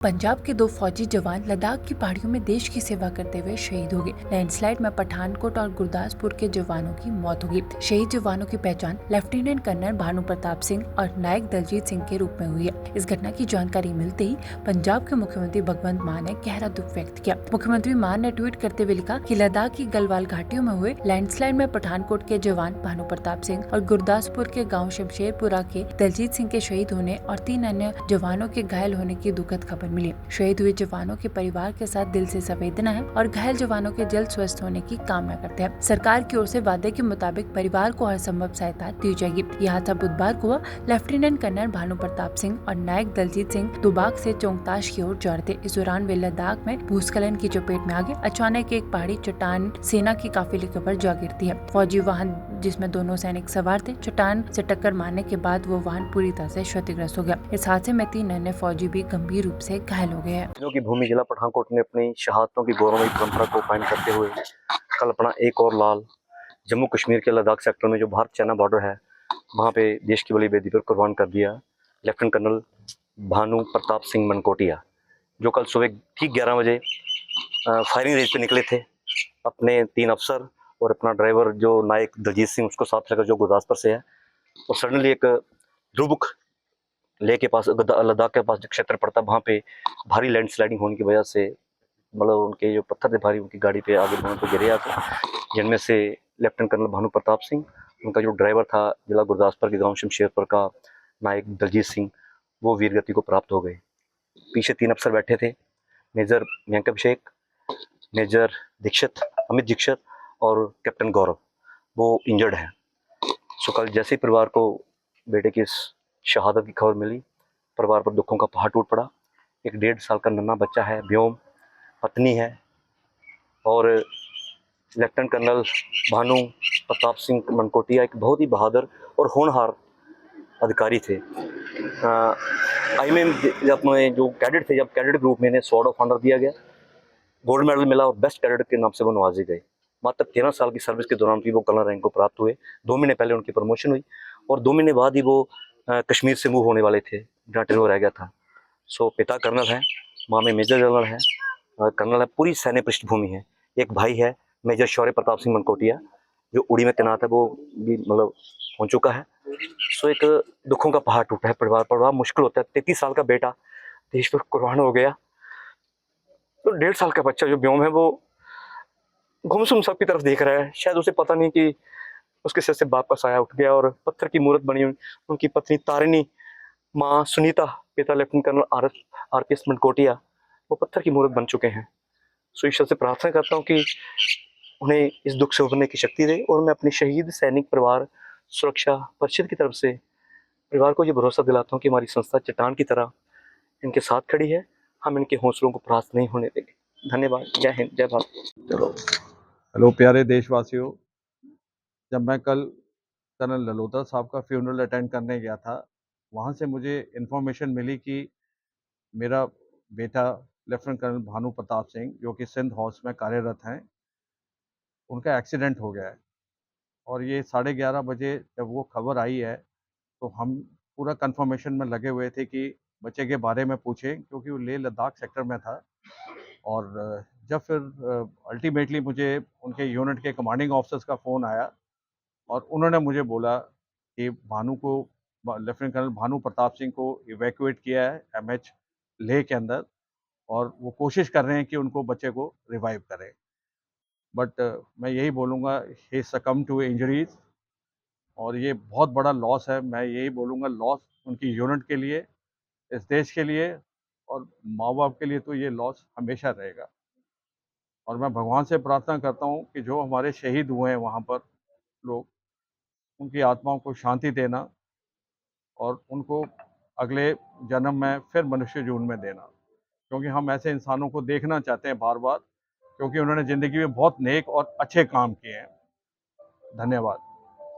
पंजाब के 2 फौजी जवान लद्दाख की पहाड़ियों में देश की सेवा करते हुए शहीद हो गए। लैंडस्लाइड में पठानकोट और गुरदासपुर के जवानों की मौत हो गई। शहीद जवानों की पहचान लेफ्टिनेंट कर्नल भानु प्रताप सिंह और नायक दलजीत सिंह के रूप में हुई है। इस घटना की जानकारी मिलते ही पंजाब के मुख्यमंत्री भगवंत मान ने गहरा दुख व्यक्त किया। मुख्यमंत्री मान ने ट्वीट करते हुए लिखा कि लद्दाख की गलवाल घाटियों में हुए लैंडस्लाइड में पठानकोट के जवान भानु प्रताप सिंह और गुरदासपुर के गाँव शमशेरपुरा के दलजीत सिंह के शहीद होने और 3 अन्य जवानों के घायल होने की दुखद खबर मिली। शहीद हुए जवानों के परिवार के साथ दिल से संवेदना है और घायल जवानों के जल्द स्वस्थ होने की कामना करते हैं। सरकार की ओर से वादे के मुताबिक परिवार को हर संभव सहायता दी जाएगी। यह हादसा बुधवार को हुआ। लेफ्टिनेंट कर्नल भानु प्रताप सिंह और नायक दलजीत सिंह दुबाक से चोंगताश की ओर जा रहे थे। इस दौरान वे लद्दाख में भूस्खलन की चपेट में आ गए। अचानक एक पहाड़ी चट्टान सेना की काफिले के ऊपर जा गिरती है। फौजी वाहन जिसमें दोनों सैनिक सवार थे, चट्टान से टक्कर मारने के बाद वो वाहन पूरी तरह से क्षतिग्रस्त हो गया। इस हादसे में 3 अन्य फौजी भी गंभीर रूप से घायल हो गए हैं। की भूमि जिला पठानकोट ने अपनी शहादतों की गौरवमयी परंपरा को कायम करते हुए कल अपना एक और लाल जम्मू कश्मीर के लद्दाख सेक्टर में जो भारत चाइना बॉर्डर है वहाँ पे देश की बड़ी बेदी पर कुर्बान कर दिया। लेफ्टिनेंट कर्नल भानु प्रताप सिंह मनकोटिया जो कल सुबह ठीक 11 बजे फायरिंग रेंज पे निकले थे। अपने 3 अफसर और अपना ड्राइवर जो नायक दलजीत सिंह उसको साथ लेकर जो गुरदासपुर से है, और सडनली एक ध्रुवक लेह के पास लद्दाख के पास जो क्षेत्र पड़ता है वहाँ पे भारी लैंडस्लाइडिंग होने की वजह से मतलब उनके जो पत्थर थे भारी उनकी गाड़ी पे आगे बढ़ने को गिरे आते, जिनमें से लेफ्टिनेंट कर्नल भानु प्रताप सिंह, उनका जो ड्राइवर था जिला गुरदासपुर के गांव शमशेरपुर का नायक दलजीत सिंह, वो वीरगति को प्राप्त हो गए। पीछे 3 अफसर बैठे थे, मेजर वेंकट, मेजर दीक्षित, अमित दीक्षित और कैप्टन गौरव, वो इंजर्ड हैं। सो कल जैसे ही परिवार को बेटे की शहादत की खबर मिली, परिवार पर दुखों का पहाड़ टूट पड़ा। एक 1.5 साल का नन्हा बच्चा है, व्योम, पत्नी है, और लेफ्टिनेंट कर्नल भानु प्रताप सिंह मनकोटिया एक बहुत ही बहादुर और होनहार अधिकारी थे। IMM जब में जो कैडेट थे, जब कैडेट ग्रुप में इन्हें स्वॉर्ड ऑफ ऑनर दिया गया, गोल्ड मेडल मिला और बेस्ट कैडेट के नाम से वो नवाजे गए। मात्र 13 साल की सर्विस के दौरान भी वो कर्नल रैंक को प्राप्त हुए। 2 महीने पहले उनकी प्रमोशन हुई और 2 महीने बाद ही वो कश्मीर से मूव होने वाले थे, जहाँ ट्रेन रह गया था। सो पिता कर्नल है, माँ में मेजर जनरल है, कर्नल है, पूरी सैन्य पृष्ठभूमि है। एक भाई है मेजर शौर्य प्रताप सिंह मनकोटिया जो उड़ी में तैनात है, वो भी मतलब हो चुका है। सो एक दुखों का पहाड़ टूटा है परिवार पर, बड़ा मुश्किल होता है। 33 साल का बेटा देश पर कुर्बान हो गया, तो 1.5 साल का बच्चा जो व्योम है वो गुमसुम सबकी तरफ देख रहा है। शायद उसे पता नहीं कि उसके सिर से बाप का साया उठ गया और पत्थर की मूर्त बनी हुई उनकी पत्नी तारिणी, माँ सुनीता, पिता लेफ्टिनेंट कर्नल RPS मनकोटिया, वो पत्थर की मूर्त बन चुके हैं। सो ईश्वर से प्रार्थना करता हूँ कि उन्हें इस दुख से उभरने की शक्ति दे, और मैं अपने शहीद सैनिक परिवार सुरक्षा परिषद की तरफ से परिवार को ये भरोसा दिलाता हूँ कि हमारी संस्था चट्टान की तरह इनके साथ खड़ी है। हम इनके हौसलों को परास्त नहीं होने देंगे। धन्यवाद। जय हिंद, जय भारत। चलो, हेलो प्यारे देशवासियों, जब मैं कल कर्नल ललोता साहब का फ्यूनरल अटेंड करने गया था, वहाँ से मुझे इन्फॉर्मेशन मिली कि मेरा बेटा लेफ्टिनेंट कर्नल भानु प्रताप सिंह जो कि सिंध हाउस में कार्यरत हैं, उनका एक्सीडेंट हो गया है। और ये 11:30 बजे जब वो खबर आई है तो हम पूरा कंफर्मेशन में लगे हुए थे कि बच्चे के बारे में पूछें, क्योंकि वो लेह लद्दाख सेक्टर में था। और जब फिर अल्टीमेटली मुझे उनके यूनिट के कमांडिंग ऑफिसर्स का फ़ोन आया और उन्होंने मुझे बोला कि लेफ्टिनेंट कर्नल भानु प्रताप सिंह को इवैक्यूएट किया है MH लेह के अंदर, और वो कोशिश कर रहे हैं कि उनको बच्चे को रिवाइव करें। बट मैं यही बोलूँगा, ही सकम टू इंजरीज, और ये बहुत बड़ा लॉस है। मैं यही बोलूँगा, लॉस उनकी यूनिट के लिए, इस देश के लिए और माँ बाप के लिए तो ये लॉस हमेशा रहेगा। और मैं भगवान से प्रार्थना करता हूँ कि जो हमारे शहीद हुए हैं वहाँ पर लोग, उनकी आत्माओं को शांति देना और उनको अगले जन्म में फिर मनुष्य जून में देना, क्योंकि हम ऐसे इंसानों को देखना चाहते हैं बार बार, क्योंकि उन्होंने ज़िंदगी में बहुत नेक और अच्छे काम किए हैं। धन्यवाद।